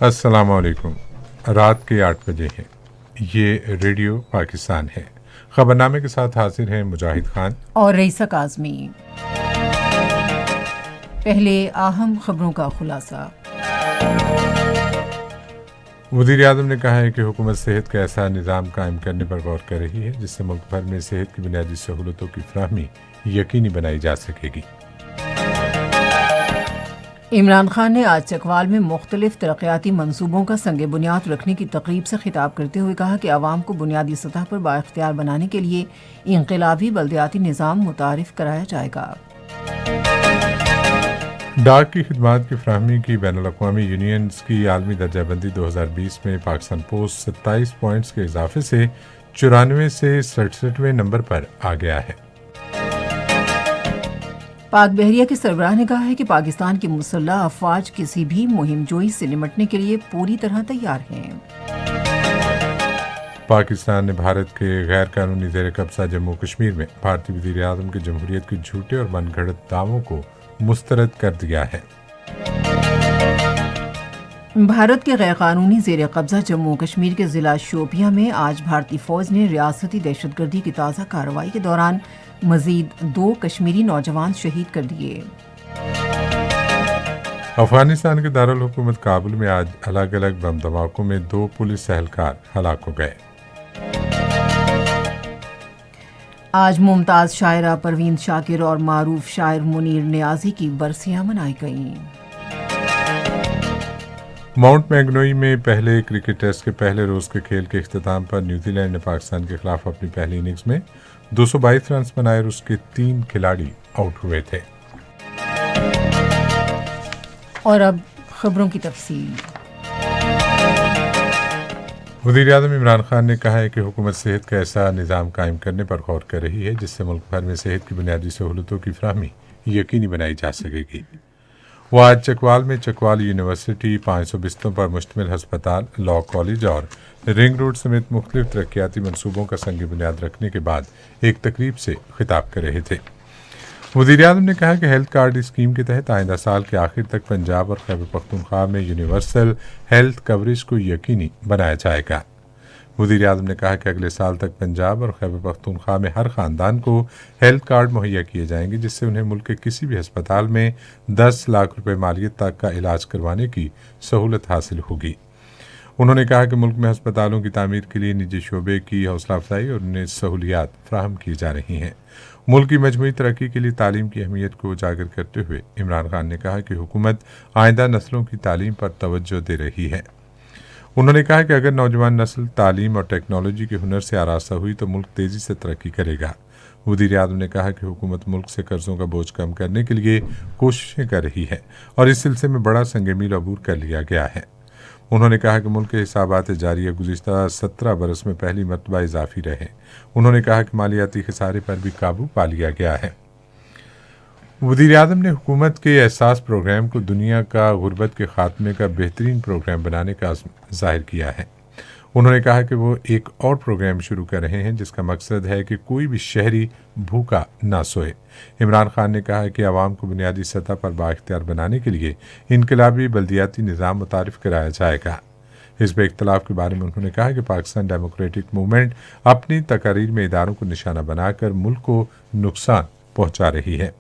अस्सलाम वालेकुम। रात के 8 बजे हैं। ये रेडियो पाकिस्तान है। खबरनामे के साथ हाजिर हैं मुजाहिद खान और रईसा काज़मी। पहले अहम खबरों का खुलासा। वज़ीर आज़म ने कहा है कि हुकूमत सेहत का ऐसा निज़ाम कायम करने पर गौर कर रही है जिससे मुल्क भर में सेहत की बुनियादी सहूलतों की फराहमी यकीनी बनाई जा सकेगी। इमरान खान ने आज चकवाल में मुख्तलिफ तरक्याती मंसूबों का संग बुनियाद रखने की तकरीब से खिताब करते हुए कहा कि आवाम को बुनियादी सतह पर बाइख्तियार बनाने के लिए इनकलाबी बल्दियाती निज़ाम मुतारिफ कराया जाएगा। डाक की खिदमात की फराहमी की बैनुल-अक़वामी यूनियंस की आलमी दर्जाबंदी 2020 में पाकिस्तान पोस्ट 27 पॉइंट्स के इजाफे से 94 से 67वें नंबर पर आ गया है। पाक बहरिया के सरबराह ने कहा है कि पाकिस्तान की मुसल्लह अफवाज किसी भी मुहिम जोई से निपटने के लिए पूरी तरह तैयार हैं। पाकिस्तान ने भारत के गैर कानूनी ज़ेर कब्जा जम्मू कश्मीर में भारतीय वज़ीर आज़म के जमहूरियत के झूठे और मनगढ़ंत दावों को मुस्तरद कर दिया है। भारत के गैर कानूनी ज़ेर कब्जा जम्मू कश्मीर के ज़िला शोपियां में आज भारतीय फ़ौज ने रियासती दहशतगर्दी की ताज़ा कार्रवाई के दौरान मजीद 2 कश्मीरी नौजवान शहीद कर दिए। अफगानिस्तान के दारुल हुकूमत काबुल में आज अलग अलग बम धमाकों में 2 पुलिस एहलकार हलाक हो गए। आज मुमताज़ शायरा परवीन शाकिर और मारूफ शायर मुनीर नियाजी की बरसियां मनाई गईं। माउंट मैगनोई में पहले क्रिकेट टेस्ट के पहले रोज के खेल के इख्तिताम पर न्यूजीलैंड ने पाकिस्तान के खिलाफ अपनी पहली इनिंग्स में 222 रन बनाए और उसके 3 खिलाड़ी आउट हुए थे। और अब खबरों की तफसील। वज़ीर आज़म इमरान खान ने कहा है कि हुकूमत सेहत का ऐसा निज़ाम कायम करने पर गौर कर रही है जिससे मुल्क भर में सेहत की बुनियादी सहूलतों की फराहमी यकीनी बनाई जा सकेगी। वो आज चकवाल में चकवाल यूनिवर्सिटी, 500 बिस्तरों पर मुश्तमिल हस्पताल, लॉ कॉलेज और रिंग रोड समेत मुख्तलिफ तरक्याती मनसूबों का संग बुनियाद रखने के बाद एक तकरीब से खिताब कर रहे थे। वज़ीर आज़म ने कहा कि हेल्थ कार्ड स्कीम के तहत आइंदा साल के आखिर तक पंजाब और खैबर पख्तूनख्वा में यूनिवर्सल हेल्थ कवरेज को यकीनी बनाया जाएगा। वज़ीर आज़म ने कहा कि अगले साल तक पंजाब और खैबर पख्तूनख्वा में हर ख़ानदान को हेल्थ कार्ड मुहैया किए जाएंगे जिससे उन्हें मुल्क के किसी भी अस्पताल में 10 लाख रुपए मालियत तक का इलाज करवाने की सहूलत हासिल होगी। उन्होंने कहा कि मुल्क में अस्पतालों की तामीर के लिए निजी शोबे की हौसला अफजाई और उन्हें सहूलियात फराहम की जा रही हैं। मुल्क की मजमूई तरक्की के लिए तालीम की अहमियत को उजागर करते हुए इमरान खान ने कहा कि हुकूमत आइंदा नस्लों की तालीम पर तवज्जो दे रही है। उन्होंने कहा कि अगर नौजवान नस्ल तालीम और टेक्नोलॉजी के हुनर से आरास्ता हुई तो मुल्क तेजी से तरक्की करेगा। वज़ीर आज़म ने कहा कि हुकूमत मुल्क से कर्जों का बोझ कम करने के लिए कोशिशें कर रही है और इस सिलसिले में बड़ा संग मील अबूर कर लिया गया है। उन्होंने कहा कि मुल्क के हिसाबात जारिया गुज़िश्ता 17 बरस में पहली मरतबा इजाफी रहे। उन्होंने कहा कि मालियाती खसारे पर भी काबू पा लिया गया है। वज़ीर आज़म ने हुकूमत के एहसास प्रोग्राम को दुनिया का गुर्बत के खात्मे का बेहतरीन प्रोग्राम बनाने का अज़्म ज़ाहिर किया है। उन्होंने कहा कि वो एक और प्रोग्राम शुरू कर रहे हैं जिसका मकसद है कि कोई भी शहरी भूखा ना सोए। इमरान खान ने कहा कि आवाम को बुनियादी सतह पर बाइख्तियार बनाने के लिए इनकलाबी बल्दियाती निज़ाम मुतारिफ कराया जाएगा। हिज़्ब इख्तिलाफ के बारे में उन्होंने कहा कि पाकिस्तान डेमोक्रेटिक मूवमेंट अपनी तकारीर में इदारों को निशाना बनाकर मुल्क को नुकसान पहुँचा रही है।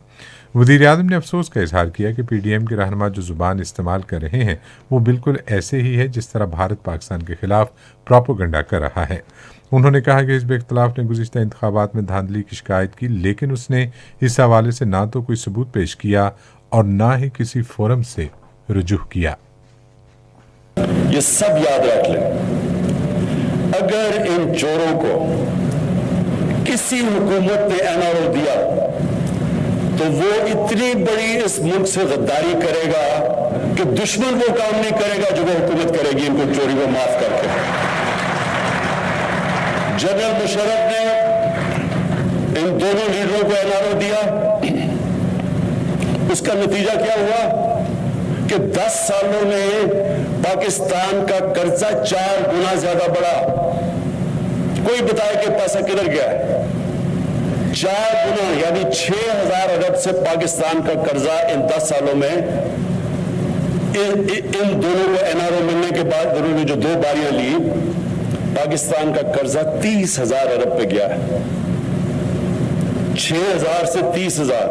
वज़ीर आज़म ने अफसोस का इजहार किया कि PDM के रहनुमा जो ज़ुबान इस्तेमाल कर रहे हैं वो बिल्कुल ऐसे ही है जिस तरह भारत पाकिस्तान के खिलाफ प्रोपेगेंडा कर रहा है। उन्होंने कहा कि हिज़्ब इख्तिलाफ ने गुज़िश्ता इंतखाबात में धांधली की शिकायत की लेकिन उसने इस हवाले से ना तो कोई सबूत पेश किया और ना ही किसी फोरम से रुजू किया। ये सब याद रख लें, अगर इन चोरों को किसी हुकूमत ने NRO दिया तो वो इतनी बड़ी इस मुल्क से गद्दारी करेगा कि दुश्मन वो काम नहीं करेगा जो वो हुकूमत करेगी इनको चोरी को माफ करके। जनरल मुशर्रफ ने इन दोनों लीडरों को NRO दिया, उसका नतीजा क्या हुआ कि 10 सालों में पाकिस्तान का कर्जा 4 गुना ज्यादा बढ़ा। कोई बताए कि पैसा किधर गया है? 4 गुना यानी 6000 अरब से पाकिस्तान का कर्जा इन 10 सालों में इन दोनों को एनआरओ मिलने के बाद दोनों ने जो 2 बारियां ली, पाकिस्तान का कर्जा 30,000 अरब पे गया है, 6,000 से 30,000।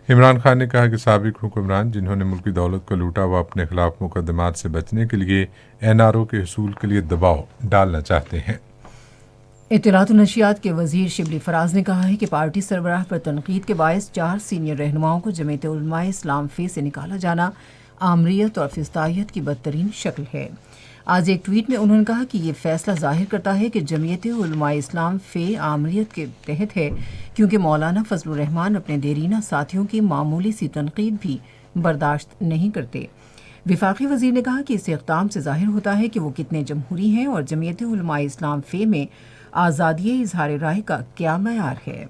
इमरान खान ने कहा कि साबिक हुक्मरान जिन्होंने मुल्की दौलत को लूटा वो अपने खिलाफ मुकदमात से बचने के लिए एनआरओ के हसूल के लिए दबाव डालना चाहते हैं। इत्तलात और नशियात के वजीर शिबली फराज ने कहा है कि पार्टी सरबराह पर तनकीद के बायस 4 सीनियर रहनुमाओं को जमीयत उलमाए इस्लाम फे से निकाला जाना आमरीत और फिस्तायत की बदतरीन शक्ल है। आज एक ट्वीट में उन्होंने कहा कि ये फैसला जाहिर करता है कि जमीयत उलमाए इस्लाम फे आमरीत के तहत है, क्योंकि मौलाना फजलुर रहमान अपने देरीना साथियों की मामूली सी तनकीद भी बर्दाश्त नहीं करते। विफाकी वजीर ने कहा कि इस इक़दाम से जाहिर होता है कि वो कितने जमहूरी हैं और जमीयत उलमाए इस्लाम फे में आज़ादी इजहार राय का क्या मयार है।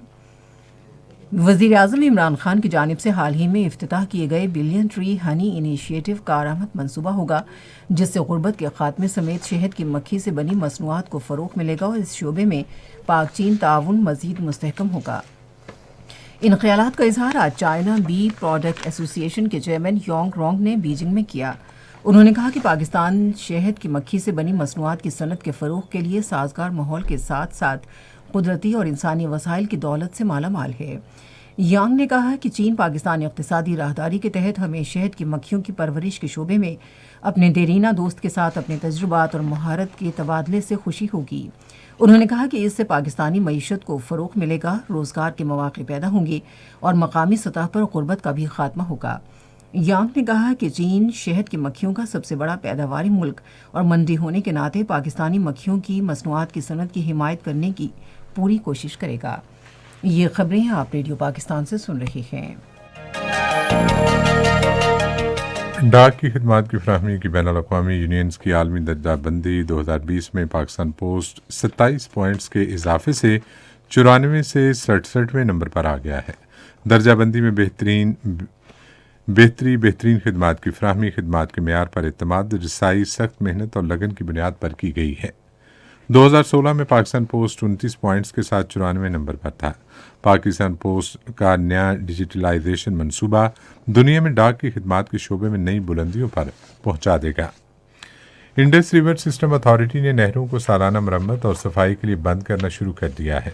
वज़ीर आज़म इमरान खान की जानिब से हाल ही में इफ्तिताह किए गए बिलियन ट्री हनी इनिशिएटिव कारआमद मनसूबा होगा, जिससे गुर्बत के खात्मे समेत शहद की मक्खी से बनी मसनूआत को फ़रोग़ मिलेगा और इस शोबे में पाक चीन ताउन मज़ीद मुस्तहकम होगा। इन ख्यालात का इजहार आज चाइना बी प्रोडक्ट एसोसिएशन के चेयरमैन योंग रोंग ने बीजिंग में किया। उन्होंने कहा कि पाकिस्तान शहद की मक्खी से बनी मसनूआत की सनत के फ़रोग़ के लिए साजगार माहौल के साथ साथ कुदरती और इंसानी वसाइल की दौलत से माला माल है। यांग ने कहा कि चीन पाकिस्तानी इक़्तिसादी राहदारी के तहत हमें शहद की मक्खियों की परवरिश के शोबे में अपने देरीना दोस्त के साथ अपने तजुर्बात और महारत के तबादले से खुशी होगी। उन्होंने कहा कि इससे पाकिस्तानी मईशत को फ़रोग़ मिलेगा, रोज़गार के मौक़े पैदा होंगे और मकामी सतह पर गुर्बत का भी खात्मा होगा। यांग ने कहा कि चीन शहद की मक्खियों का सबसे बड़ा पैदावारी मुल्क और मंडी होने के नाते पाकिस्तानी मक्खियों की मसनूआत की सनत की हिमायत करने की पूरी कोशिश करेगा। ये खबरें आप रेडियो पाकिस्तान से सुन रहे हैं। डाक की खिदमात की फराहमी की बैनुल अक़वामी यूनियंस की आलमी दर्जाबंदी 2020 में पाकिस्तान पोस्ट 27 पॉइंट्स के इजाफे से 94 से 67वें नंबर पर आ गया है। दर्जाबंदी में बेहतरीन खिदमात की फराहमी, खिदमात के मेयार पर एतमाद, रसाई, सख्त मेहनत और लगन की बुनियाद पर की गई है। 2016 में पाकिस्तान पोस्ट 29 पॉइंट्स के साथ 94 नंबर पर था। पाकिस्तान पोस्ट का नया डिजिटलाइजेशन मंसूबा दुनिया में डाक की खिदमात के शोबे में नई बुलंदियों पर पहुंचा देगा। इंडस रिवर सिस्टम अथॉरिटी ने नहरों को सालाना मरम्मत और सफाई के लिए बंद करना शुरू कर दिया है।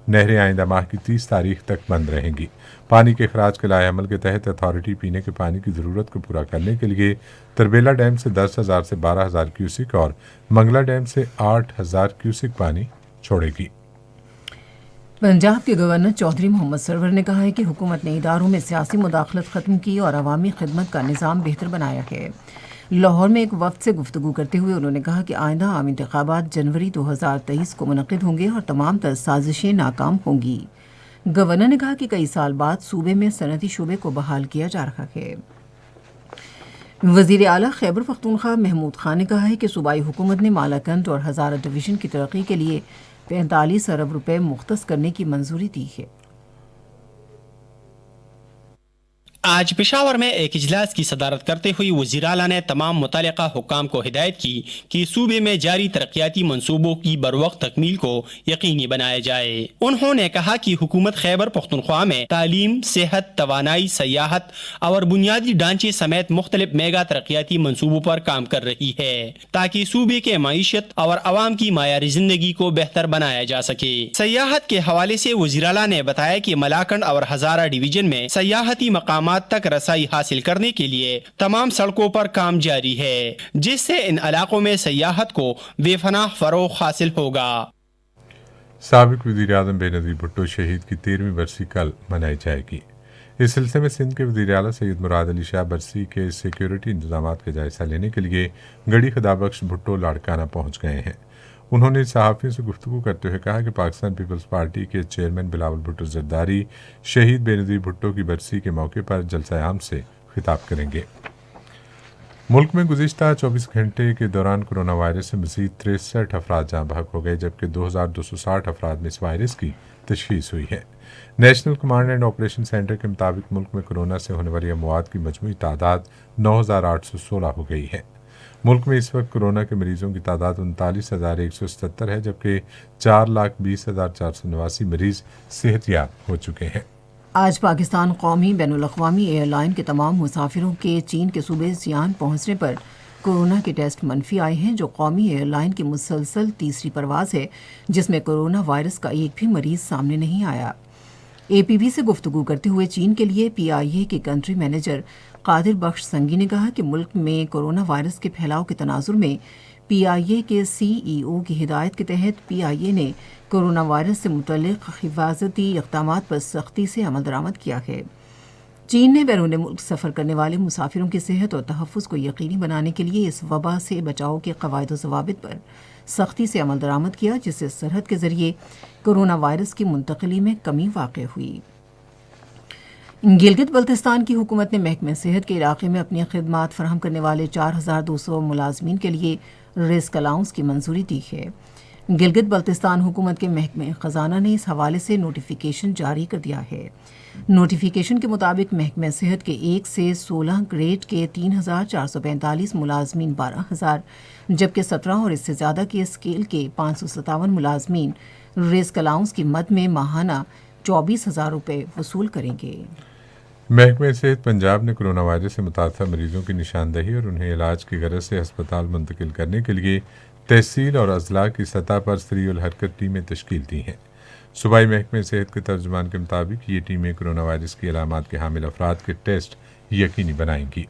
नहरें आइंदा माह की 30 तारीख तक बंद रहेंगी। पानी के खराज के लाए अमल के तहत अथॉरिटी पीने के पानी की ज़रूरत को पूरा करने के लिए तरबेला डैम से 10,000 से 12,000 क्यूसिक और मंगला डैम से 8,000 क्यूसिक पानी छोड़ेगी। पंजाब के गवर्नर चौधरी मोहम्मद सरवर ने कहा है कि हुकूमत ने इदारों में सियासी मुदाखलत ख़त्म की और अवामी खिदमत का निज़ाम बेहतर बनाया है। लाहौर में एक वक्त से गुफ्तगू करते हुए उन्होंने कहा कि आइंदा आम इंतखाबात जनवरी 2023 को मुनक़िद होंगे और तमाम तर साजिशें नाकाम होंगी। गवर्नर ने कहा कि कई साल बाद सूबे में सनती शोबे को बहाल किया जा रहा है। वज़ीर आला खैबर पख्तूनख्वा महमूद खान ने कहा है कि सूबाई हुकूमत ने मालाकंद और हज़ारा डिवीज़न की तरक्की के लिए 45 अरब रुपए मुख्तस करने की मंजूरी दी है। आज पेशावर में एक इजलास की सदारत करते हुए वज़ीर आला ने तमाम मुतल्लिका हुक्काम को हिदायत की कि सूबे में जारी तरक्याती मंसूबों की बरवक्त तकमील को यकीनी बनाया जाए। उन्होंने कहा कि हुकूमत खैबर पख्तूनख्वा में तालीम, सेहत, तवानाई, सयाहत और बुनियादी ढांचे समेत मुख्तलिफ मेगा तरक्याती मंसूबों पर काम कर रही है ताकि सूबे के मईशत और आवाम की मायारी जिंदगी को बेहतर बनाया जा सके। सयाहत के हवाले से वज़ीर आला ने बताया कि मलाकंड और हज़ारा डिवीजन में सयाहती मकामात तक रसाई हासिल करने के लिए तमाम सड़कों पर काम जारी है, जिससे इन इलाकों में सयाहत को बेफनाह फरोग हासिल होगा। साबिक वज़ीर आज़म बेनज़ीर भुट्टो शहीद की 13वीं बरसी कल मनाई जाएगी। इस सिलसिले में सिंध के वज़ीर आला सैयद मुराद अली शाह बरसी के सिक्योरिटी इंतजामात का जायजा लेने के लिए गढ़ी खुदाबख्श भुट्टो लाड़काना पहुंच गए हैं। उन्होंने सहाफ़ियों से गुफ्तगू करते हुए कहा कि पाकिस्तान पीपल्स पार्टी के चेयरमैन बिलावल भुट्टो जरदारी शहीद बेनज़ीर भुट्टो की बरसी के मौके पर जलसा आम से खिताब करेंगे। मुल्क में गुज़िश्ता 24 घंटे के दौरान कोरोना वायरस से मज़ीद 63 अफराद जाँ बहक हो गए, जबकि 2,260 अफराद में इस वायरस की तशख़ीस हुई है। National command and operation centre के मुताबिक मुल्क में कोरोना से होने वाली अमवात की मजमूई तादाद 9,816 हो गई है। मुल्क में इस वक्त कोरोना के मरीजों की तादाद 39,177 है, जबकि 4,20,489 मरीज सेहतयाब हो चुके हैं। آج پاکستان قومی بین الاقوامی ایئر لائن کے تمام مسافروں کے چین کے صوبے سیان پہنچنے پر کورونا کے ٹیسٹ منفی آئے ہیں، جو قومی ایئر لائن کی مسلسل تیسری پرواز ہے جس میں کورونا وائرس کا ایک بھی مریض سامنے نہیں آیا۔ اے پی بی سے گفتگو کرتے ہوئے چین کے لیے پی آئی اے کے کنٹری مینیجر قادر بخش سنگی نے کہا کہ ملک میں کورونا وائرس کے پھیلاؤ کے تناظر میں پی آئی اے کے سی ای او کی ہدایت کے تحت پی آئی اے نے کورونا وائرس سے متعلق حفاظتی اقدامات پر سختی سے عمل درآمد کیا ہے۔ چین نے بیرون ملک سفر کرنے والے مسافروں کی صحت اور تحفظ کو یقینی بنانے کے لیے اس وبا سے بچاؤ کے قواعد و ضوابط پر سختی سے عمل درآمد کیا، جس سے سرحد کے ذریعے کورونا وائرس کی منتقلی میں کمی واقع ہوئی۔ گلگت بلتستان کی حکومت نے محکمہ صحت کے علاقے میں اپنی خدمات فراہم کرنے والے 4200 ملازمین کے لیے رسک الاؤنس کی منظوری دی ہے۔ گلگت بلتستان حکومت کے محکمہ خزانہ نے اس حوالے سے نوٹیفیکیشن جاری کر دیا ہے۔ نوٹیفیکیشن کے مطابق محکمہ صحت کے 1 سے 16 گریڈ کے 3445 ملازمین 12000 جبکہ 17 اور اس سے زیادہ کے اسکیل کے 557 ملازمین رسک الاؤنس کی مد میں ماہانہ 24,000 روپے وصول کریں گے۔ محکمہ صحت پنجاب نے کورونا وائرس سے متاثرہ مریضوں کی نشاندہی اور انہیں علاج کی غرض سے ہسپتال منتقل کرنے کے لیے تحصیل اور اضلاع کی سطح پر سریع الحرکت ٹیمیں تشکیل دی ہیں۔ صوبائی محکمہ صحت کے ترجمان کے مطابق یہ ٹیمیں کورونا وائرس کی علامات کے حامل افراد کے ٹیسٹ یقینی بنائیں گی۔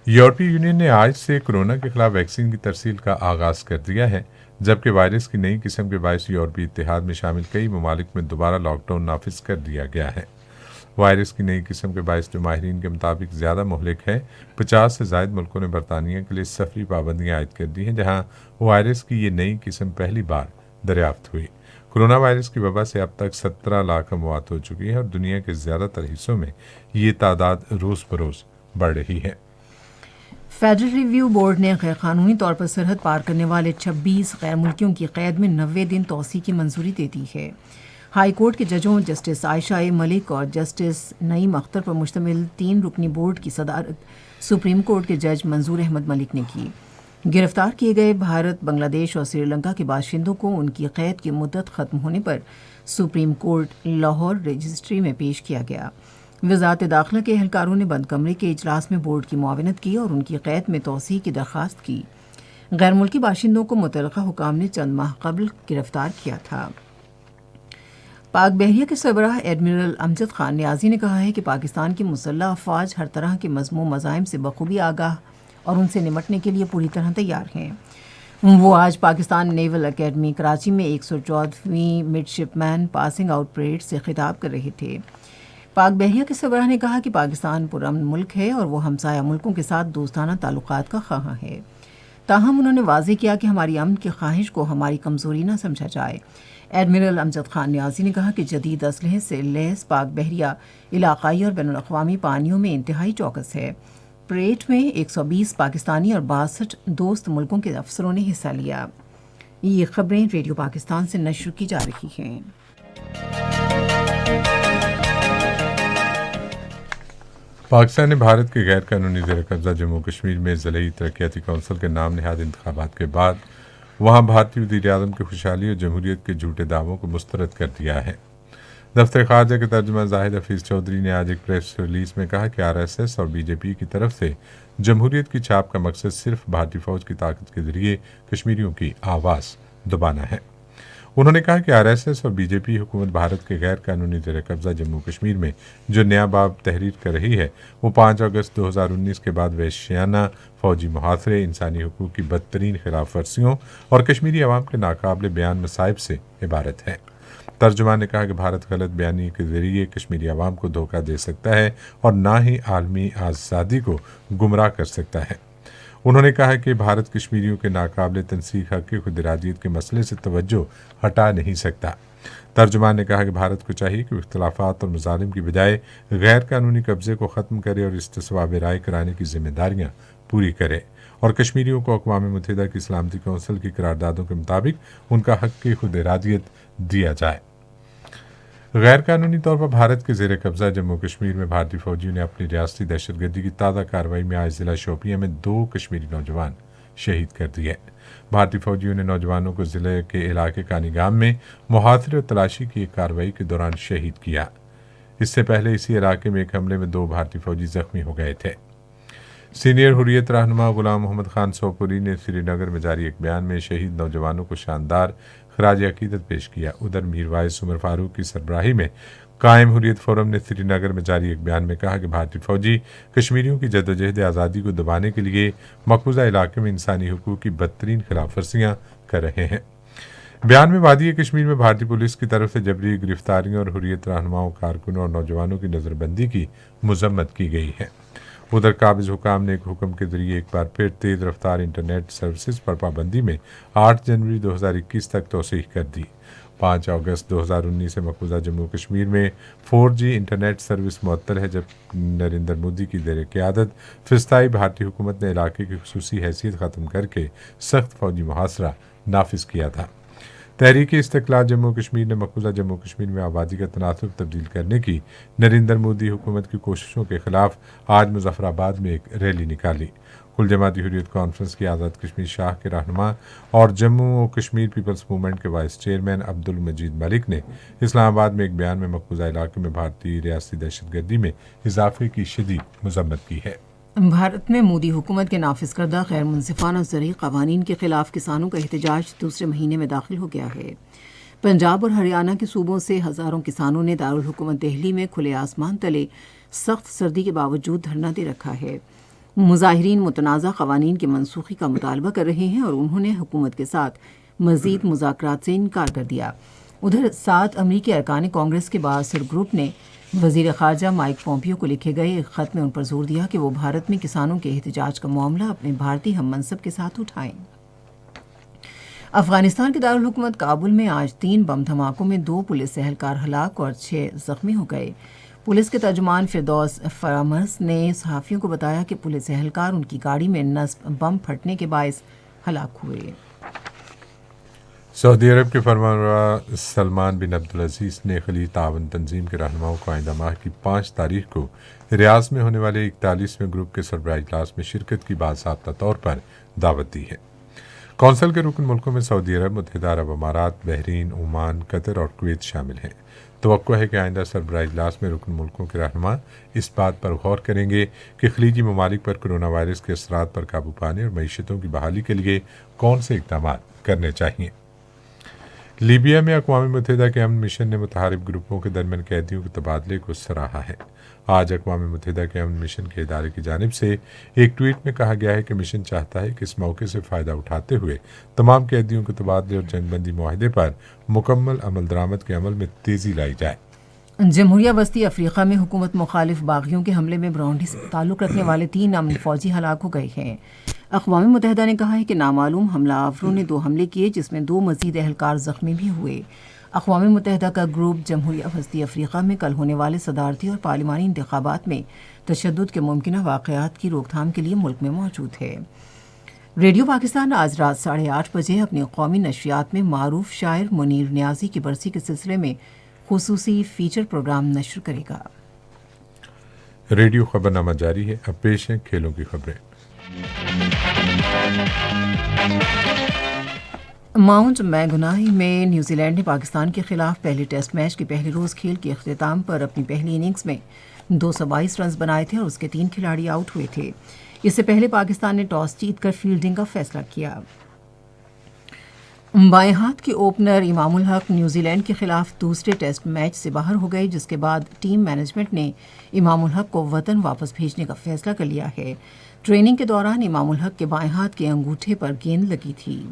یورپی یونین نے آج سے کورونا کے خلاف ویکسین کی ترسیل کا آغاز کر دیا ہے، جبکہ وائرس کی نئی قسم کے باعث یورپی اتحاد میں شامل کئی ممالک میں دوبارہ لاک ڈاؤن نافذ کر دیا گیا ہے۔ وائرس کی نئی قسم کے باعث جو ماہرین کے مطابق زیادہ مہلک ہے، 50 سے زائد ملکوں نے برطانیہ کے لیے سفری پابندیاں عائد کر دی ہیں، جہاں وائرس کی یہ نئی قسم پہلی بار دریافت ہوئی۔ کورونا وائرس کی وبا سے اب تک 17 لاکھ اموات ہو چکی ہے اور دنیا کے زیادہ تر حصوں میں یہ تعداد روز بروز بڑھ رہی ہے۔ فیڈرل ریویو بورڈ نے غیر قانونی طور پر سرحد پار کرنے والے 26 غیر ملکیوں کی قید میں 90 دن توسیع کی منظوری دے دی ہے۔ ہائی کورٹ کے ججوں جسٹس عائشہ ملک اور جسٹس نعیم اختر پر مشتمل 3 رکنی بورڈ کی صدارت سپریم کورٹ کے جج منظور احمد ملک نے کی۔ گرفتار کیے گئے بھارت، بنگلہ دیش اور سری لنکا کے باشندوں کو ان کی قید کی مدت ختم ہونے پر سپریم کورٹ لاہور رجسٹری میں پیش کیا گیا۔ وزارت داخلہ کے اہلکاروں نے بند کمرے کے اجلاس میں بورڈ کی معاونت کی اور ان کی قید میں توسیع کی درخواست کی۔ غیر ملکی باشندوں کو متعلقہ حکام نے چند ماہ قبل گرفتار کیا تھا۔ پاک بحریہ کے سربراہ ایڈمرل امجد خان نیازی نے کہا ہے کہ پاکستان کی مسلح افواج ہر طرح کے مذموم مزاحم سے بخوبی آگاہ اور ان سے نمٹنے کے لیے پوری طرح تیار ہیں۔ وہ آج پاکستان نیول اکیڈمی کراچی میں 114ویں مڈ شپ مین پاسنگ آؤٹ پریڈ سے خطاب کر رہے تھے۔ پاک بحریہ کے سربراہ نے کہا کہ پاکستان پرامن ملک ہے اور وہ ہمسایہ ملکوں کے ساتھ دوستانہ تعلقات کا خواہاں ہے، تاہم انہوں نے واضح کیا کہ ہماری امن کی خواہش کو ہماری کمزوری نہ سمجھا جائے۔ ایڈمرل امجد خان نیازی نے کہا کہ جدید اسلحے سے لیس پاک بحریہ علاقائی اور بین الاقوامی پانیوں میں انتہائی چوکس ہے۔ پریڈ میں 120 پاکستانی اور 62 دوست ملکوں کے افسروں نے حصہ لیا۔ یہ خبریں ریڈیو پاکستان سے نشر کی جا رہی ہیں۔ پاکستان نے بھارت کے غیر قانونی زیر قبضہ جموں کشمیر میں ضلعی ترقیاتی کونسل کے نام نہاد انتخابات کے بعد وہاں بھارتی وزیر اعظم کی خوشحالی اور جمہوریت کے جھوٹے دعووں کو مسترد کر دیا ہے۔ دفتر خارجہ کے ترجمان زاہد حفیظ چودھری نے آج ایک پریس ریلیز میں کہا کہ آر ایس ایس اور بی جے پی کی طرف سے جمہوریت کی چھاپ کا مقصد صرف بھارتی فوج کی طاقت کے ذریعے کشمیریوں کی آواز دبانا ہے۔ انہوں نے کہا کہ آر ایس ایس اور بی جے پی حکومت بھارت کے غیر قانونی زیر قبضہ جموں کشمیر میں جو نیا باب تحریر کر رہی ہے وہ 5 اگست 2019 کے بعد وحشیانہ فوجی محاصرے، انسانی حقوق کی بدترین خلاف ورزیوں اور کشمیری عوام کے ناقابل بیان مصائب سے عبارت ہے۔ ترجمان نے کہا کہ بھارت غلط بیانی کے ذریعے کشمیری عوام کو دھوکہ دے سکتا ہے اور نہ ہی عالمی آزادی کو گمراہ کر سکتا ہے۔ انہوں نے کہا کہ بھارت کشمیریوں کے ناقابل تنسیق حق کی خود ارادیت کے مسئلے سے توجہ ہٹا نہیں سکتا۔ ترجمان نے کہا کہ بھارت کو چاہیے کہ وہ اختلافات اور مظالم کی بجائے غیر قانونی قبضے کو ختم کرے اور استصواب رائے کرانے کی ذمہ داریاں پوری کرے اور کشمیریوں کو اقوام متحدہ کی سلامتی کونسل کی قراردادوں کے مطابق ان کا حق کی خود ارادیت دیا جائے۔ غیر قانونی طور پر بھارت کے زیر قبضہ جموں کشمیر میں بھارتی فوجیوں نے اپنی ریاستی دہشت گردی کی تازہ کارروائی میں آج ضلع شوپیاں میں 2 کشمیری نوجوان شہید کر دیے۔ بھارتی فوجیوں نے نوجوانوں کو ضلع کے علاقے کانی گام میں محاصرے اور تلاشی کی ایک کارروائی کے دوران شہید کیا۔ इससे पहले इसी इलाके में एक हमले में 2 भारतीय फौजी जख्मी हो गए थे। सीनियर हुर्रियत रहनुमा गुलाम मोहम्मद खान सोपुरी ने श्रीनगर में जारी एक बयान में शहीद नौजवानों को शानदार खराज अकीदत पेश किया। उधर मीर वाइस उमर फारूक की सरबराही में कायम हुर्रियत फोरम ने श्रीनगर में जारी एक बयान में कहा कि भारतीय फौजी कश्मीरियों की जद्दोजहद आज़ादी को दबाने के लिए मकबूजा इलाके में इंसानी हुकूक की बदतरीन खिलाफ वर्जियां कर रहे हैं। बयान में वादी कश्मीर में भारतीय पुलिस की तरफ से जबरी गिरफ्तारियों और हुर्रियत रहनुमाओं, कारकुनों और नौजवानों की नजरबंदी की मजम्मत की गई है। उधर काबिज हुकाम ने एक हुक्म के जरिए एक बार फिर तेज रफ्तार इंटरनेट सर्विसेज पर पाबंदी में 8 जनवरी 2021 तक तोसीह कर दी। 5 अगस्त 2019 से मकबूजा जम्मू कश्मीर में 4G इंटरनेट सर्विस मुअत्तल है, जब नरेंद्र मोदी की ज़ेर क़यादत फिस्ताई भारतीय हुकूमत ने इलाके की खुसूसी हैसियत ख़त्म करके सख्त फौजी मुहासरा नाफिज किया था। तहरीक इस्तिक़लाल जम्मू कश्मीर ने मकबूजा जम्मू कश्मीर में आबादी का तनासुब तब्दील करने की नरेंद्र मोदी हुकूमत की कोशिशों के खिलाफ आज मुजफ्फराबाद में एक रैली निकाली। कुल जमाती हुर्रियत कॉन्फ्रेंस के आज़ाद कश्मीर शाह के रहनुमा और जम्मू और कश्मीर पीपल्स मूवमेंट के वाइस चेयरमैन अब्दुल मजीद मलिक ने इस्लामाबाद में एक बयान में मकबूजा इलाके में भारतीय रियासती दहशतगर्दी में इजाफे की शदीद मजम्मत की है। भारत में मोदी हुकूमत के नाफिज करदा गैर मुनसिफाना ज़रई क़वानीन के खिलाफ किसानों का एहतजाज दूसरे महीने में दाखिल हो गया है। पंजाब और हरियाणा के सूबों से हज़ारों किसानों ने दारुल हुकूमत दिल्ली में खुले आसमान तले सख्त सर्दी के बावजूद धरना दे रखा है। मुजाहिरीन मुतनाज़ा क़वानीन की मनसूखी का मुतालबा कर रहे हैं और उन्होंने हुकूमत के साथ मज़ीद मुज़ाकरात से इनकार कर दिया। उधर 7 अमरीकी अरकान कांग्रेस के बासर ग्रुप ने वज़ीर ख़ारजा माइक पोम्पियो को लिखे गए एक ख़त में उन पर जोर दिया कि वो भारत में किसानों के एहतजाज का मामला अपने भारतीय हम मनसब के साथ उठाएं। अफगानिस्तान के दारुल हुकूमत काबुल में आज 3 बम धमाकों में 2 पुलिस एहलकार हलाक और 6 जख्मी हो गए। पुलिस के तर्जुमान फिरदौस फरामर्स ने सहाफ़ियों को बताया कि पुलिस एहलकार उनकी गाड़ी में नस्ब बम फटने के बायस हलाक हुए। सऊदी अरब के फरमानरवा सलमान बिन अब्दुल अजीज़ ने खलीज तावन तंजीम के रहनुमाओं को आइंदा माह की 5 तारीख को रियाज में होने वाले 41वें ग्रुप के सरबराह इजलास में शिरकत की बाज़ाब्ता तौर पर दावत दी है। कौंसिल के रुकन मुल्कों में सऊदी अरब, मुत्तहिदा अरब अमारात, बहरीन, ओमान, कतर और कुवैत शामिल हैं। तवक्को है कि आइंदा सरबराह इजलास में रुकन मुल्कों के रहनुमा इस बात पर गौर करेंगे कि खलीजी ममालिक पर कोरोना वायरस के असरात पर काबू पाने और मईशतों की बहाली के लिए कौन से इक़दाम करने चाहिए। लीबिया में अक़वाम मुत्तहिदा के अमन मिशन ने मुतहारिब ग्रुपों के दरमियान कैदियों के तबादले को सराहा है। आज अक़वाम मुत्तहिदा के अमन मिशन के इदारे की जानिब से एक ट्वीट में कहा गया है कि मिशन चाहता है कि इस मौके से फ़ायदा उठाते हुए तमाम कैदियों के तबादले और जंगबंदी मुआहदे पर मुकम्मल अमल दरामद के अमल में तेज़ी लाई जाए। जमहूरिया वस्ती अफ्रीका में हुकूमत मुखालिफ बागियों के हमले में ब्राउंडी से ताल्लुक़ रखने वाले 3 अमन फ़ौजी हलाक हो गए हैं। अक़वाम मुत्तहिदा ने कहा है कि नामालूम हमलावरों ने 2 हमले किए, जिसमें 2 मज़ीद एहलकार ज़ख्मी भी हुए। अक़वाम मुत्तहिदा का ग्रुप जमहूरिया वस्ती अफ्रीका में कल होने वाले सदारती और पार्लिमानी इंतख़ाबात में तशद्दुद के मुमकिन वाक़यात की रोकथाम के लिए मुल्क में मौजूद है। रेडियो पाकिस्तान आज रात 8:30 बजे अपनी कौमी नशरियात में मारूफ शायर मुनीर नियाज़ी की बरसी के सिलसिले में खुसूसी फीचर प्रोग्राम नशर करेगा। रेडियो खबरनामा जारी है। अब पेश हैं खेलों की खबरें। माउंट मैगुनाई में न्यूजीलैंड ने पाकिस्तान के खिलाफ पहले टेस्ट मैच के पहले रोज़ खेल के अख्तिताम पर अपनी पहली इनिंग्स में 222 रन बनाए थे और उसके 3 खिलाड़ी आउट हुए थे। इससे पहले पाकिस्तान ने टॉस जीतकर फील्डिंग का फैसला किया। बाएं हाथ के ओपनर इमामुल हक न्यूजीलैंड के खिलाफ दूसरे टेस्ट मैच से बाहर हो गए, जिसके बाद टीम मैनेजमेंट ने इमामुल हक को वतन वापस भेजने का फैसला कर लिया है। ट्रेनिंग के दौरान इमामुल हक के बाएं हाथ के अंगूठे पर गेंद लगी थी।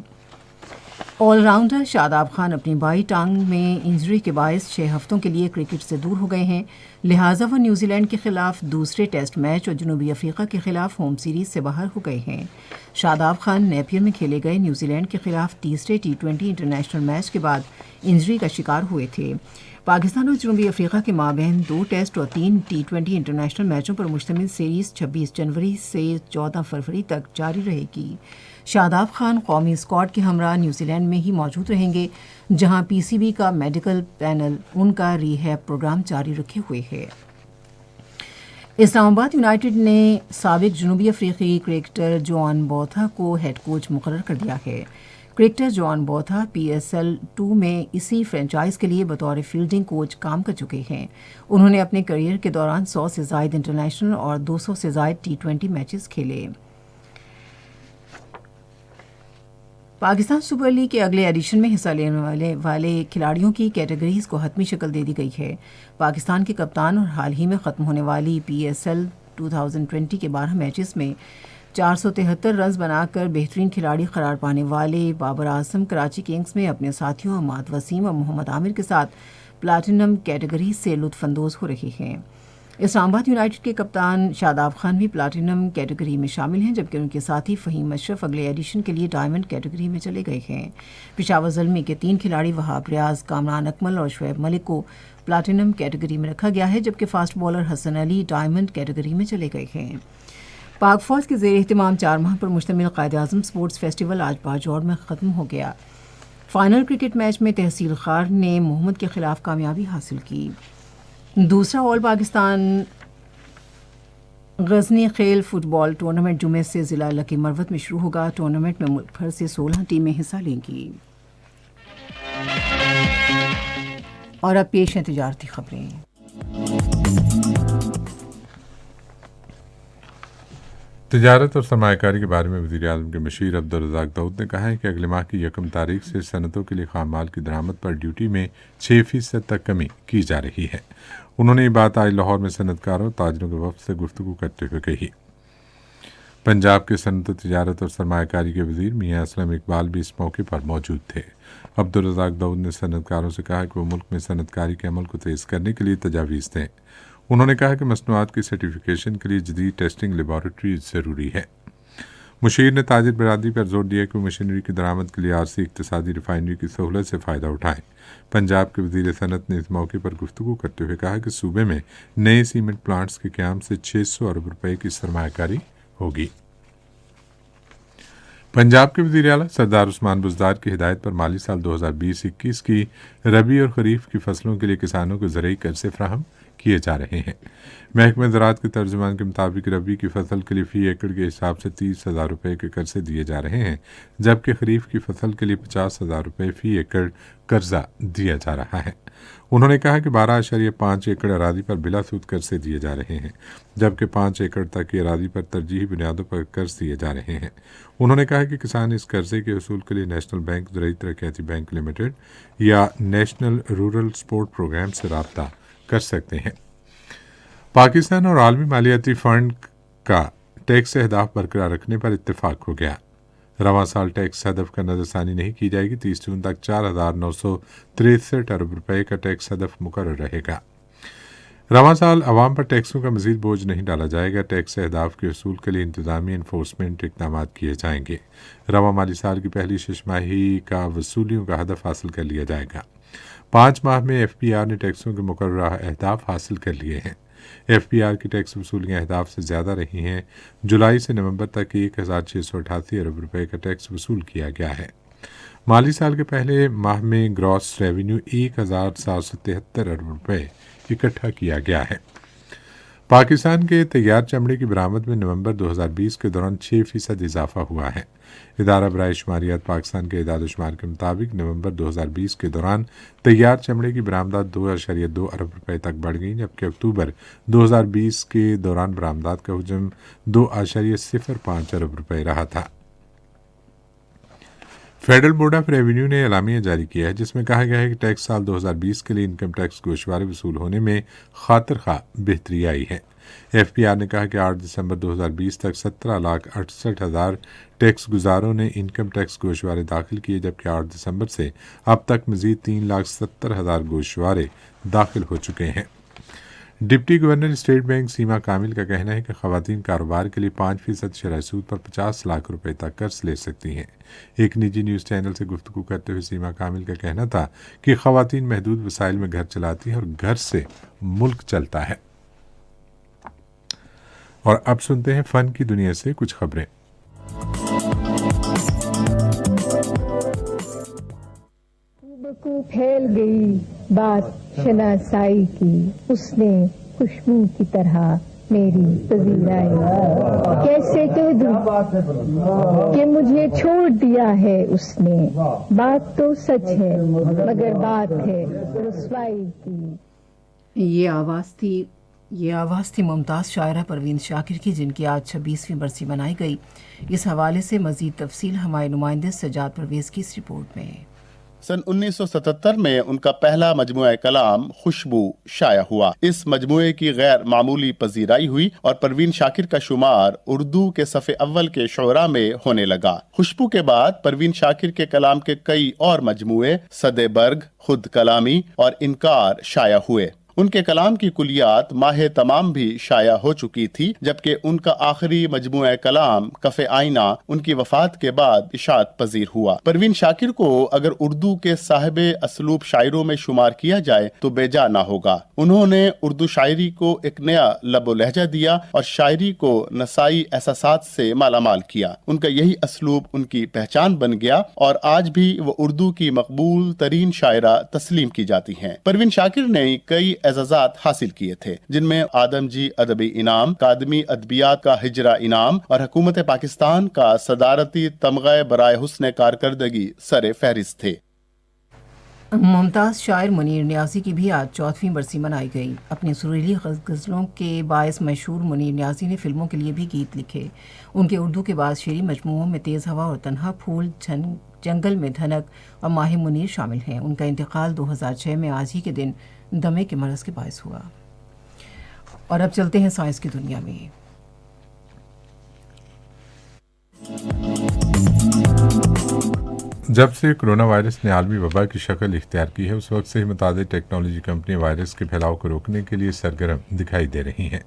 ऑलराउंडर शादाब खान अपनी बाई टांग में इंजरी के बायस 6 हफ्तों के लिए क्रिकेट से दूर हो गए हैं, लिहाजा वो न्यूजीलैंड के खिलाफ दूसरे टेस्ट मैच और जनूबी अफ्रीका के खिलाफ होम सीरीज से बाहर हो गए हैं। शादाब खान नेपियर में खेले गए न्यूजीलैंड के खिलाफ तीसरे T20 इंटरनेशनल मैच के बाद इंजरी का शिकार हुए थे। पाकिस्तान और जनूबी अफ्रीका के माबैन 2 टेस्ट और 3 T20 इंटरनेशनल मैचों पर मुश्तमिल सीरीज 26 जनवरी से 14 फरवरी तक जारी रहेगी। शादाब खान कौमी स्क्वाड के हमरा न्यूजीलैंड में ही मौजूद रहेंगे, जहां PCB का मेडिकल पैनल उनका रिहैब प्रोग्राम जारी रखे हुए है। इस्लामाबाद यूनाइटेड ने साबिक जनूबी अफ्रीकी क्रिकेटर जोआन बोथा को हेड कोच मुकर्रर कर दिया है। کرکٹر جان بوتھا PSL 2 میں اسی فرنچائز کے لیے بطور فیلڈنگ کوچ کام کر چکے ہیں۔ انہوں نے اپنے کیریئر کے دوران 100 سے زائد انٹرنیشنل اور 200 سے زائد T20 میچز کھیلے۔ پاکستان سپر لیگ کے اگلے ایڈیشن میں حصہ لینے والے کھلاڑیوں کی کیٹیگریز کو حتمی شکل دے دی گئی ہے۔ پاکستان کے کپتان اور حال ہی میں ختم ہونے والی PSL 2020 کے 12 میچز میں 473 رنز بنا کر بہترین کھلاڑی قرار پانے والے بابر اعظم کراچی کنگز میں اپنے ساتھیوں عماد وسیم اور محمد عامر کے ساتھ پلاٹینم کیٹیگری سے لطف اندوز ہو رہے ہیں۔ اسلام آباد یونائٹڈ کے کپتان شاداب خان بھی پلاٹینم کیٹیگری میں شامل ہیں، جبکہ ان کے ساتھی فہیم اشرف اگلے ایڈیشن کے لیے ڈائمنڈ کیٹیگری میں چلے گئے ہیں۔ پشاور زلمی کے 3 کھلاڑی وہاب ریاض، کامران اکمل اور شعیب ملک کو پلاٹینم کیٹیگری میں رکھا گیا ہے، جبکہ fast bowler Hasan Ali diamond category میں چلے گئے ہیں۔ پاک فوج کے زیر اہتمام 4 ماہ پر مشتمل قائد اعظم اسپورٹس فیسٹیول آج باجوڑ میں ختم ہو گیا۔ فائنل کرکٹ میچ میں تحصیل خار نے محمد کے خلاف کامیابی حاصل کی۔ دوسرا آل پاکستان غزنی خیل فٹ بال ٹورنامنٹ جمعے سے ضلع لکی مروت میں شروع ہوگا۔ ٹورنامنٹ میں ملک بھر سے 16 ٹیمیں حصہ لیں گی۔ اور اب پیش ہیں تجارتی خبریں۔ تجارت اور سرمایہ کاری کے بارے میں وزیر اعظم کے مشیر عبدالرزاق داؤد نے کہا ہے کہ اگلے ماہ کی 1 تاریخ سے صنعتوں کے لیے خام مال کی درآمد پر ڈیوٹی میں 6% تک کمی کی جا رہی ہے۔ انہوں نے یہ بات آج لاہور میں صنعت کاروں اور تاجروں کے وفد سے گفتگو کرتے ہوئے کہی۔ پنجاب کے صنعت و تجارت اور سرمایہ کاری کے وزیر میاں اسلم اقبال بھی اس موقع پر موجود تھے۔ عبدالرزاق داؤد نے صنعت کاروں سے کہا کہ وہ ملک میں صنعت کاری کے عمل کو تیز کرنے کے لیے تجاویز دیں۔ انہوں نے کہا کہ مصنوعات کی سرٹیفکیشن کے لیے جدید ٹیسٹنگ لیبارٹری ضروری ہے۔ مشیر نے تاجر برادری پر زور دیا کہ وہ مشینری کی درآمد کے لیے عارضی اقتصادی ریفائنری کی سہولت سے فائدہ اٹھائیں۔ پنجاب کے وزیر صنعت نے اس موقع پر گفتگو کرتے ہوئے کہا کہ صوبے میں نئے سیمنٹ پلانٹس کے قیام سے 600 ارب روپے کی سرمایہ کاری ہوگی۔ پنجاب کے وزیر اعلیٰ سردار عثمان بزدار کی ہدایت پر مالی سال 2020-21 کی ربیع اور خریف کی فصلوں کے لیے کسانوں کو زرعی قرضے فراہم کیے جا رہے ہیں۔ محکمہ زراعت کے ترجمان کے مطابق ربیع کی فصل کے لیے فی ایکڑ کے حساب سے 30,000 روپے کے قرضے دیے جا رہے ہیں، جبکہ خریف کی فصل کے لیے 50,000 روپے فی ایکڑ قرضہ دیا جا رہا ہے۔ انہوں نے کہا کہ 12.5 ایکڑ اراضی پر بلا سود قرضے دیے جا رہے ہیں، جبکہ 5 ایکڑ تک کی اراضی پر ترجیحی بنیادوں پر قرض دیے جا رہے ہیں۔ انہوں نے کہا کہ کسان اس قرضے کے حصول کے لیے نیشنل بینک، زرعی ترقیاتی بینک لمیٹڈ یا نیشنل رورل سپورٹ پروگرام سے رابطہ کر سکتے ہیں۔ پاکستان اور عالمی مالیاتی فنڈ کا ٹیکس اہداف برقرار رکھنے پر اتفاق ہو گیا۔ رواں سال ٹیکس ہدف کا نظر ثانی نہیں کی جائے گی۔ 30 جون تک 4,963 ارب روپے کا ٹیکس ہدف مقرر رہے گا۔ رواں سال عوام پر ٹیکسوں کا مزید بوجھ نہیں ڈالا جائے گا۔ ٹیکس اہداف کے حصول کے لیے انتظامی انفورسمنٹ اقدامات کیے جائیں گے۔ رواں مالی سال کی پہلی 6 ماہی کا وصولیوں کا ہدف حاصل کر لیا جائے گا۔ 5 ماہ میں FPR نے ٹیکسوں کے مقررہ اہداف حاصل کر لیے ہیں۔ FPR کی ٹیکس وصولیاں اہداف سے زیادہ رہی ہیں۔ جولائی سے نومبر تک 1,688 ارب روپے کا ٹیکس وصول کیا گیا ہے۔ مالی سال کے پہلے ماہ میں گراس ریونیو 1,773 ارب روپے اکٹھا کیا گیا ہے۔ پاکستان کے تیار چمڑے کی برآمد میں نومبر 2020 کے دوران 6% اضافہ ہوا ہے۔ ادارہ برائے شماریات پاکستان کے اعداد و شمار کے مطابق نومبر 2020 کے دوران تیار چمڑے کی برآمدات 2.2 ارب روپے تک بڑھ گئیں، جبکہ اکتوبر 2020 کے دوران برآمدات کا حجم 2.05 ارب روپے رہا تھا۔ فیڈرل بورڈ آف ریونیو نے اعلامیہ جاری کیا ہے جس میں کہا گیا ہے کہ ٹیکس سال 2020 کے لیے انکم ٹیکس گوشوارے وصول ہونے میں خاطر خواہ بہتری آئی ہے۔ FPR نے کہا کہ 8 دسمبر 2020 تک 17,68,000 ٹیکس گزاروں نے انکم ٹیکس گوشوارے داخل کیے، جبکہ 8 دسمبر سے اب تک مزید 3,70,000 گوشوارے داخل ہو چکے ہیں۔ ڈپٹی گورنر اسٹیٹ بینک سیما کامل کا کہنا ہے کہ خواتین کاروبار کے لیے 5% شرح سود پر 50 لاکھ روپے تک قرض لے سکتی ہیں۔ ایک نجی نیوز چینل سے گفتگو کرتے ہوئے سیما کامل کا کہنا تھا کہ خواتین محدود وسائل میں گھر چلاتی ہیں اور گھر سے ملک چلتا ہے۔ اور اب سنتے ہیں فن کی دنیا سے کچھ خبریں۔ کو پھیل گئی بات شناسائی کی، اس نے خوشبو کی طرح मेरी पजीराई। कैसे कह दूं कि मुझे छोड़ दिया है उसने, बात तो सच है मगर बात है रुसवाई की। ये आवाज़ थी मुमताज़ शायरा परवीन शाकिर की, जिनकी आज 26वीं बरसी मनाई गई। इस हवाले से मज़ीद तफसील हमारे नुमाइंदे सज्जाद परवेज़ की इस रिपोर्ट में। सन 1977 में उनका पहला मजमुआ कलाम खुशबू शाया हुआ। इस मजमुए की गैर मामूली पजीराई हुई और परवीन शाकिर का शुमार उर्दू के सफ़े अव्वल के शुरा में होने लगा। खुशबू के बाद परवीन शाकिर के कलाम के कई और मजमुए सदे बर्ग, खुद कलामी और इनकार शाया हुए। उनके कलाम की कुलियात माह तमाम भी शाया हो चुकी थी, जबकि उनका आखिरी मजमुआ कलाम कफ़े आईना उनकी वफात के बाद इशाअत पजीर हुआ। परवीन शाकिर को अगर उर्दू के साहिबे असलूब शायरों में शुमार किया जाए तो बेजा ना होगा। उन्होंने उर्दू शायरी को एक नया लबो लहजा दिया और शायरी को नसाई एहसासात से मालामाल किया। उनका यही असलूब उनकी पहचान बन गया और आज भी वो उर्दू की मकबूल तरीन शायरा तस्लीम की जाती हैं। परवीन शाकिर ने कई एजाजात हासिल किए थे, जिनमें आदमजी अदबी इनाम, अकादमी अदबियात का हिजरा इनाम और हुकूमत पाकिस्तान का सदारती तमगा बराए हुस्न कारकर्दगी सरे फहरिस्त थे। मुमताज़ शायर मुनीर न्याज़ी की भी आज 4वीं बरसी मनाई गई। अपनी सुरीली गज़लों के बायस मशहूर मुनीर न्याज़ी ने फिल्मों के लिए भी गीत लिखे। उनके उर्दू के बाद शेरी मजमूओं में तेज़ हवा और तन्हा फूल, जंगल में धनक और माह मुनीर शामिल हैं। उनका इंतकाल 2006 में आज ही के दिन दमे के मरज़ के बायस हुआ। और अब चलते हैं साइंस की दुनिया में। जब से कोरोना वायरस ने आलमी वबा की शक्ल इख्तियार की है, उस वक्त से ही मुतादिद टेक्नोलॉजी कंपनी वायरस के फैलाव को रोकने के लिए सरगर्म दिखाई दे रही हैं।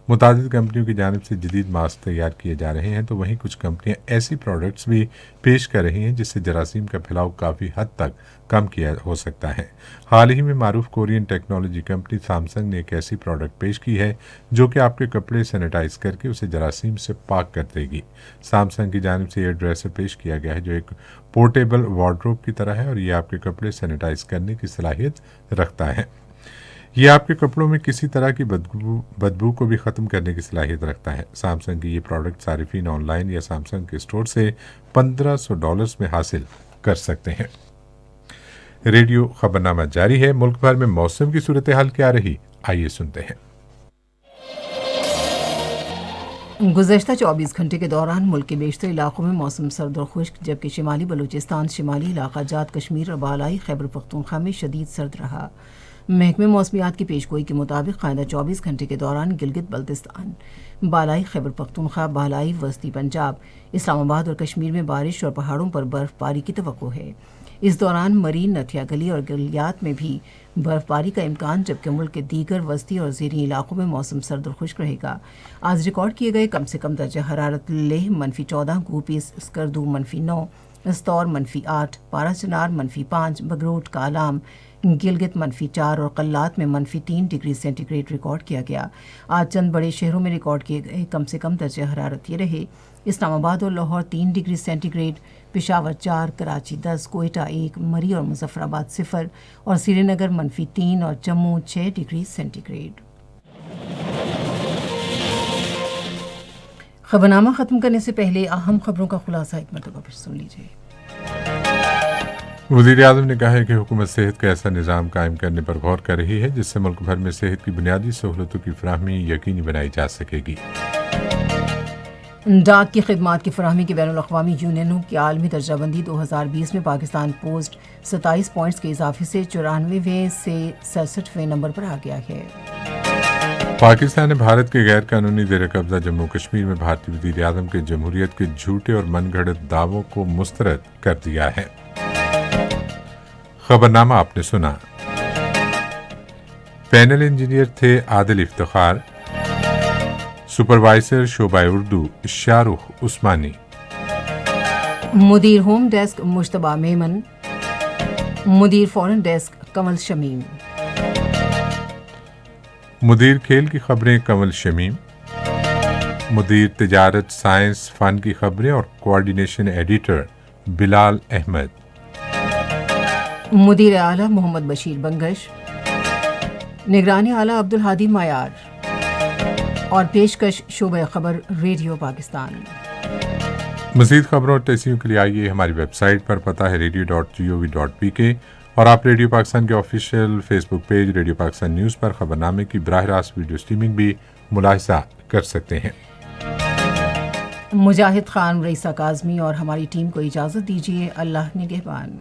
मुतादिद कंपनियों की जानिब से जदीद मास्क तैयार किए जा रहे हैं, तो वहीं कुछ कंपनियां ऐसी प्रोडक्ट्स भी पेश कर रही हैं जिससे जरासीम का फैलाव काफ़ी हद तक कम किया हो सकता है। हाल ही में मारूफ कोरियन टेक्नोलॉजी कंपनी सैमसंग ने एक ऐसी प्रोडक्ट पेश की है जो कि आपके कपड़े सैनिटाइज करके उसे जरासीम से पाक कर देगी। सैमसंग की जानिब से एयर ड्रेसर पेश किया गया है जो एक पोर्टेबल वार्डरोब की तरह है और ये आपके कपड़े सैनिटाइज करने की सलाहियत रखता है। ये आपके कपड़ों में किसी तरह की बदबू को भी ख़त्म करने की सलाहियत रखता है। सैमसंग की ये प्रोडक्ट सारिफीन ऑनलाइन या सैमसंग के स्टोर से $1500 में हासिल कर सकते हैं। रेडियो खबरनामा जारी है। मुल्क भर में मौसम की सूरत हाल क्या रही, आइए सुनते हैं। गुज़श्ता 24 घंटे के दौरान मुल्क के बेशतर इलाकों में मौसम सर्द और खुश्क, जबकि शिमाली बलूचिस्तान, शिमाली इलाका जात कश्मीर और बालाई खैबर पख्तूनख्वा में शदीद सर्द रहा। महकमे मौसमियात की पेशगोई के मुताबिक आइंदा 24 घंटे के दौरान गिलगित बल्तिस्तान, बालाई खैबर पख्तूनख्वा, बालाई वस्ती पंजाब, इस्लामाबाद और कश्मीर में बारिश और पहाड़ों पर बर्फबारी की तवक्को है। इस दौरान मरीन, नथिया गली और गलियात में भी बर्फबारी का इम्कान, जबकि मुल्क के दीगर वस्ती और ज़ेरी इलाकों में मौसम सर्द और खुश्क रहेगा। आज रिकॉर्ड किए गए कम से कम दर्जा हरारत लेह -14, गूपीस, स्कर्दू -9, स्तौर -8, पाराचनार -5, बगरोट, कालाम, गिलगित -4 और कल्लात में -3 डिग्री सेंटीग्रेड रिकॉर्ड किया गया। आज चंद बड़े शहरों में रिकॉर्ड किए गए कम से कम दर्जा हरारत ये रहे: इस्लामाबाद और लाहौर 3 डिग्री सेंटीग्रेड, पेशावर 4, कराची 10, कोयटा 1, मरी और मुजफ्फराबाद 0 और श्रीनगर -3 और जम्मू 6 डिग्री सेंटीग्रेड। खबरनामा ख़त्म करने से पहले अहम खबरों का खुलासा एक मरतबा फिर सुन लीजिए। वज़ीर आज़म ने कहा है कि हुकूमत सेहत का ऐसा निज़ाम कायम करने पर गौर कर रही है जिससे मुल्क भर में सेहत की बुनियादी सहूलतों की फराहमी यकीनी बनाई जा सकेगी। डाक की खिदमात की फराहमी की बैनुल-अक़वामी यूनियनों की आलमी दर्जाबंदी 2020 में पाकिस्तान पोस्ट 27 पॉइंट्स के इजाफे से 94वें से 67वें नंबर पर आ गया है। पाकिस्तान ने भारत के गैर कानूनी ज़ेर कब्जा जम्मू कश्मीर में भारतीय वज़ीर आज़म के जमहूरियत के झूठे और मनगढ़ंत दावों को मुस्तरद कर दिया है। खबरनामा आपने सुना। पैनल इंजीनियर थे आदिल इफ्तिखार, सुपरवाइजर शोबा उर्दू शाहरुख उस्मानी, मुदीर होम डेस्क मुश्तबा मेमन, मुदीर फॉरेन डेस्क कमल शमीम, मुदीर खेल की खबरें कमल शमीम, मुदीर तिजारत साइंस फ़न की खबरें और कोऑर्डिनेशन एडिटर बिलाल अहमद, मुदीर आला मोहम्मद बशीर बंगश, निगरानी आला अब्दुल हादी मायार, اور پیشکش شعبہ خبر ریڈیو پاکستان۔ مزید خبروں اور تحریروں کے لیے آئیے ہماری ویب سائٹ پر، پتہ ہے radio.gov.pk، اور آپ ریڈیو پاکستان کے آفیشیل فیس بک پیج ریڈیو پاکستان نیوز پر خبرنامے کی براہ راست ویڈیو اسٹریمنگ بھی ملاحظہ کر سکتے ہیں۔ مجاہد خان، رئیسہ کاظمی اور ہماری ٹیم کو اجازت دیجیے۔ اللہ نگہبان۔